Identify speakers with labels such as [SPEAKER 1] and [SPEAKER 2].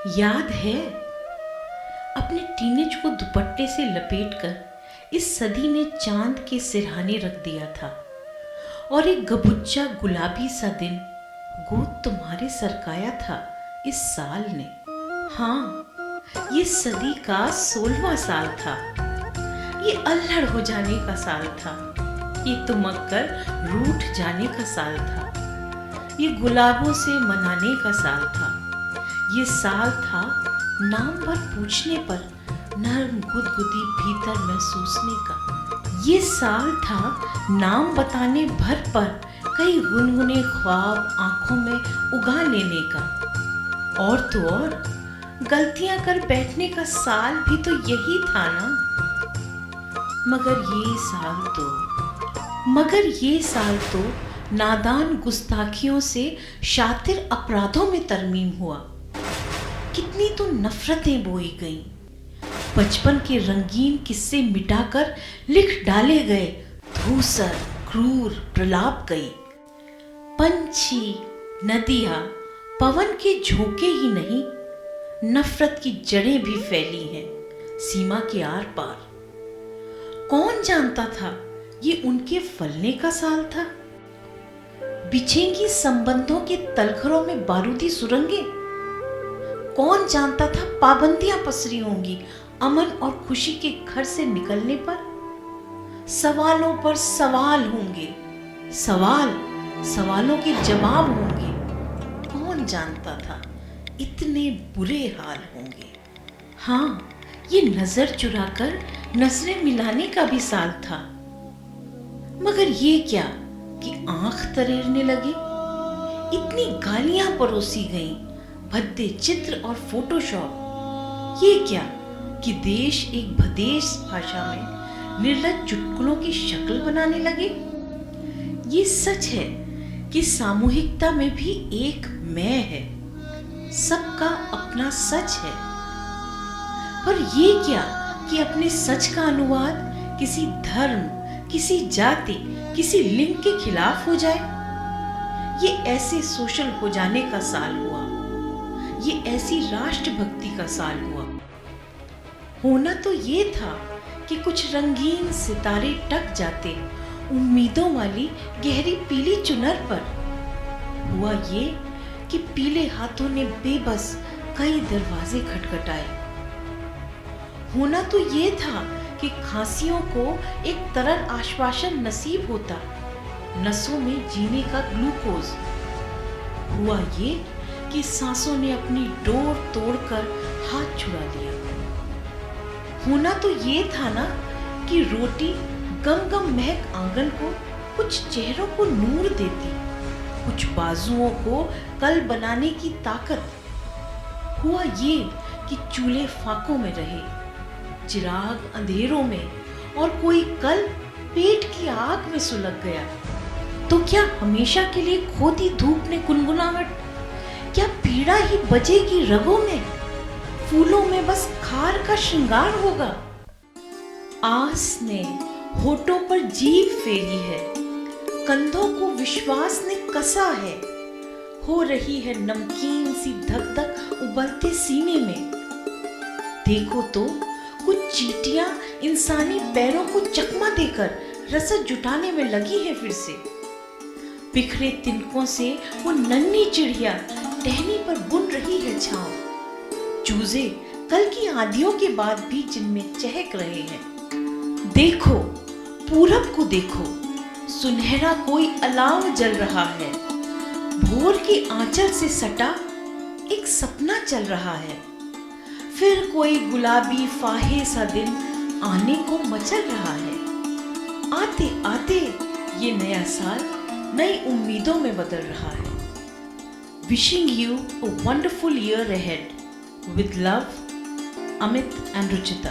[SPEAKER 1] याद है, अपने टीनेज को दुपट्टे से लपेटकर इस सदी ने चांद के सिरहाने रख दिया था और एक गबुच्चा गुलाबी सा दिन गोद तुम्हारे सरकाया था इस साल ने। हाँ, ये सदी का 16वां साल था। ये अल्हड़ हो जाने का साल था। ये तुमक कर रूठ जाने का साल था। ये गुलाबों से मनाने का साल था। ये साल था नाम भर पूछने पर नर्म गुदगुदी भीतर महसूसने का। ये साल था नाम बताने भर पर कई गुनगुने ख्वाब आंखों में उगा लेने का। और तो और गलतियां कर बैठने का साल भी तो यही था ना। मगर ये साल तो नादान गुस्ताखियों से शातिर अपराधों में तरमीम हुआ। कितनी तो नफरतें बोई गईं। बचपन के रंगीन किस्से मिटाकर लिख डाले गए धूसर क्रूर प्रलाप गई। पंछी, नदियां, पवन के झोंके ही नहीं, नफरत की जड़ें भी फैली हैं सीमा के आर पार। कौन जानता था ये उनके फलने का साल था। बिछेंगी संबंधों के तलखरों में बारूदी सुरंगें। कौन जानता था पाबंदियां पसरी होंगी अमन और खुशी के घर से निकलने पर। सवालों पर सवाल होंगे, सवालों के जवाब होंगे। कौन जानता था इतने बुरे हाल होंगे। हाँ, ये नजर चुराकर नजरें मिलाने का भी साल था। मगर ये क्या कि आंख तरेरने लगे। इतनी गालियां परोसी गईं, भद्दे चित्र और फोटोशॉप। ये क्या कि देश एक भदेश भाषा में निर्लज चुटकुलों की शक्ल बनाने लगे। ये सच है कि सामूहिकता में भी एक मैं है, सबका अपना सच है। पर ये क्या कि अपने सच का अनुवाद किसी धर्म, किसी जाति, किसी लिंग के खिलाफ हो जाए। ये ऐसे सोशल हो जाने का साल हुआ। ये ऐसी राष्ट्रभक्ति का साल हुआ। होना तो ये था कि कुछ रंगीन सितारे टक जाते उम्मीदों वाली गहरी पीली चुनर पर। हुआ ये कि पीले हाथों ने बेबस कई दरवाजे खटखटाए। होना तो ये था कि खांसियों को एक तरल आश्वासन नसीब होता, नसों में जीने का ग्लूकोज। हुआ ये कि सांसों ने अपनी डोर तोड़कर हाथ छुड़ा लिया। होना तो ये था ना कि रोटी गम गम महक आंगन को कुछ चेहरों को नूर देती, कुछ बाजुओं को कल बनाने की ताकत। हुआ ये कि चूल्हे फाकों में रहे, चिराग अंधेरों में, और कोई कल पेट की आग में सुलग गया। तो क्या हमेशा के लिए खोती धूप में गुनगुनाहट, क्या पीड़ा ही बजेगी रगों में, फूलों में बस खार का श्रृंगार होगा। आस ने होठों पर जीभ फेरी है, कंधों को विश्वास ने कसा है। हो रही है नमकीन सी धक धक उबलते सीने में। देखो तो कुछ चींटियां इंसानी पैरों को चकमा देकर रसद जुटाने में लगी है फिर से। बिखरे तिनकों से वो नन्ही चिड़िया टहनी पर बुन रही है छांव। चूजे कल की आंधियों के बाद भी जिनमें चहक रहे हैं। देखो, पूरब को देखो, सुनहरा कोई अलाव जल रहा है। भोर के आंचल से सटा एक सपना चल रहा है। फिर कोई गुलाबी फाहे सा दिन आने को मचल रहा है। आते आते ये नया साल नई उम्मीदों में बदल रहा है। Wishing you a wonderful year ahead. With love, Amit and Ruchita.